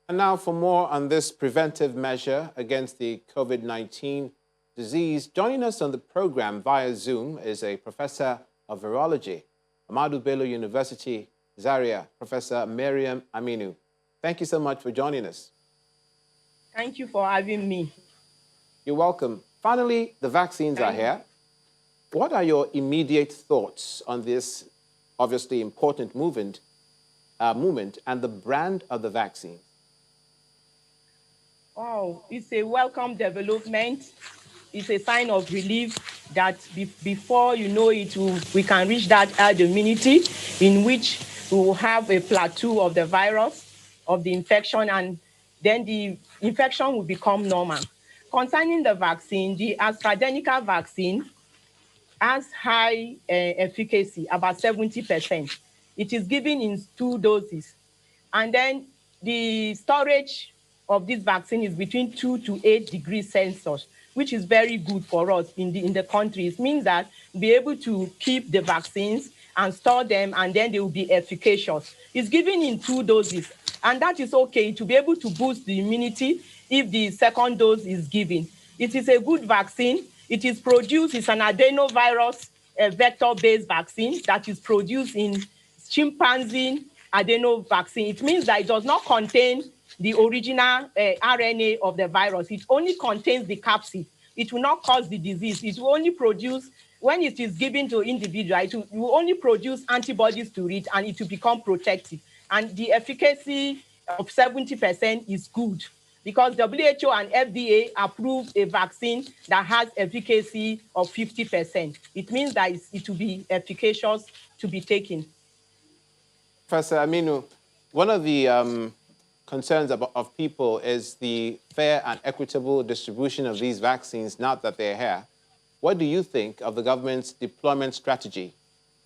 And now for more on this preventive measure against the COVID-19 disease, joining us on the program via Zoom is a professor of virology, Ahmadu Bello University, Zaria, Professor Miriam Aminu. Thank you so much for joining us. Thank you for having me. You're welcome. Finally, the vaccines are here. What are your immediate thoughts on this obviously important movement and the brand of the vaccine? Oh, it's a welcome development. It's a sign of relief that before you know it, we can reach that herd immunity in which we will have a plateau of the virus, of the infection, and then the infection will become normal. Concerning the vaccine, the AstraZeneca vaccine has high efficacy, about 70%. It is given in 2 doses. And then the storage of this vaccine is between 2 to 8 degrees Celsius, which is very good for us in the country. It means that we'll be able to keep the vaccines and store them, and then they will be efficacious. It's given in 2 doses, and that is okay to be able to boost the immunity if the second dose is given. It is a good vaccine. It is produced, it's an adenovirus vector-based vaccine that is produced in chimpanzee adeno vaccine. It means that it does not contain the original RNA of the virus. It only contains the capsid. It will not cause the disease. It will only produce, when it is given to individual, it will only produce antibodies to it, and it will become protective. And the efficacy of 70% is good, because WHO and FDA approved a vaccine that has efficacy of 50%. It means that it will be efficacious to be taken. Professor Aminu, one of the concerns of people is the fair and equitable distribution of these vaccines now that they're here. What do you think of the government's deployment strategy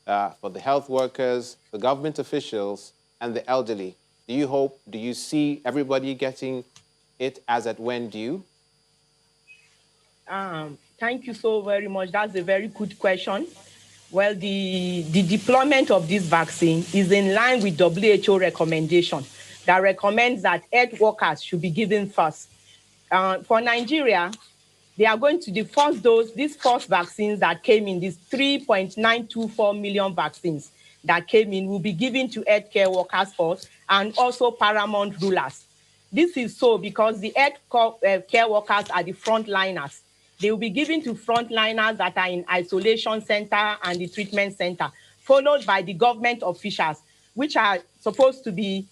for the health workers, the government officials, and the elderly? Do you see everybody getting it as at when due? Thank you so very much. That's a very good question. Well, the deployment of this vaccine is in line with WHO recommendation that recommends that health workers should be given first. For Nigeria, they are going to the first dose, these first vaccines that came in, these 3.924 million vaccines that came in, will be given to healthcare workers first and also paramount rulers. This is so because the healthcare workers are the frontliners. They will be given to frontliners that are in isolation center and the treatment center, followed by the government officials, which are supposed to be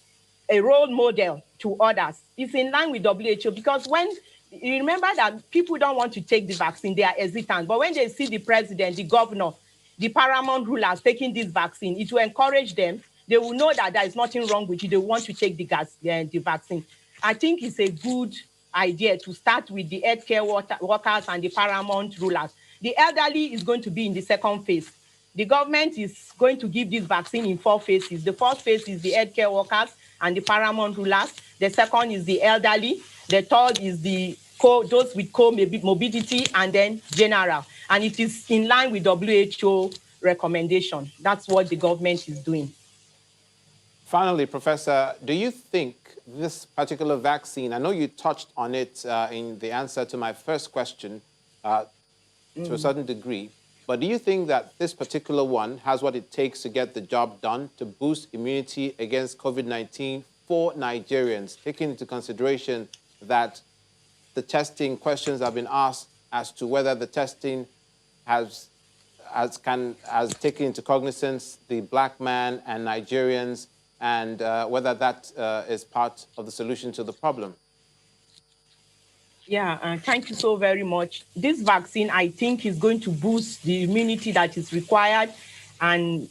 a role model to others. It's in line with WHO, because when you remember that people don't want to take the vaccine, they are hesitant. But when they see the president, the governor, the paramount rulers taking this vaccine, it will encourage them. They will know that there is nothing wrong with it. They want to take the vaccine. I think it's a good idea to start with the healthcare workers and the paramount rulers. The elderly is going to be in the second phase. The government is going to give this vaccine in 4 phases. The first phase is the healthcare workers and the paramount rulers. The second is the elderly. The third is those with comorbidity, and then general. And it is in line with WHO recommendation. That's what the government is doing. Finally, Professor, do you think this particular vaccine, I know you touched on it in the answer to my first question to a certain degree, but do you think that this particular one has what it takes to get the job done to boost immunity against COVID-19 for Nigerians, taking into consideration that the testing questions have been asked as to whether the testing has taken into cognizance the black man and Nigerians, and whether that is part of the solution to the problem? Yeah, thank you so very much. This vaccine, I think, is going to boost the immunity that is required and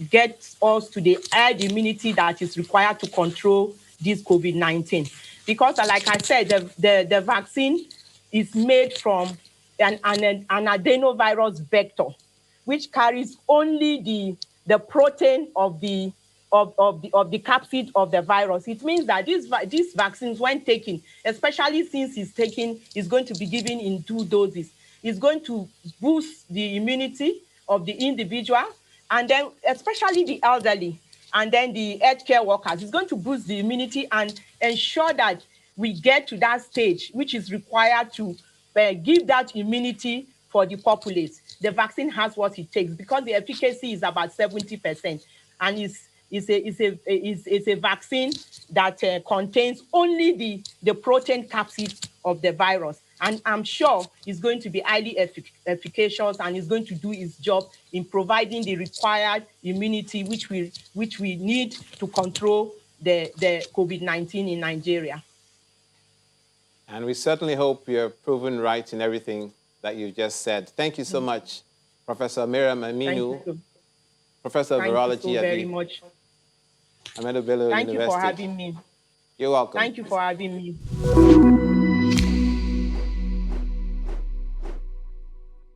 get us to the herd immunity that is required to control this COVID-19. Because, like I said, the vaccine is made from an adenovirus vector, which carries only the protein of the capsid of the virus. It means that these vaccines, when taken, especially since it's going to be given in 2 doses, is going to boost the immunity of the individual, and then especially the elderly, and then the healthcare workers. It's going to boost the immunity, and ensure that we get to that stage, which is required to give that immunity for the populace. The vaccine has what it takes because the efficacy is about 70%, and it's a vaccine that contains only the protein capsid of the virus. And I'm sure it's going to be highly efficacious and is going to do its job in providing the required immunity which we need to control the COVID-19 in Nigeria. And we certainly hope you're proven right in everything that you just said. Thank you so much, Professor Miriam Aminu, Professor of Virology at the Ahmadu Bello University. Thank you for having me. You're welcome. Thank you for having me.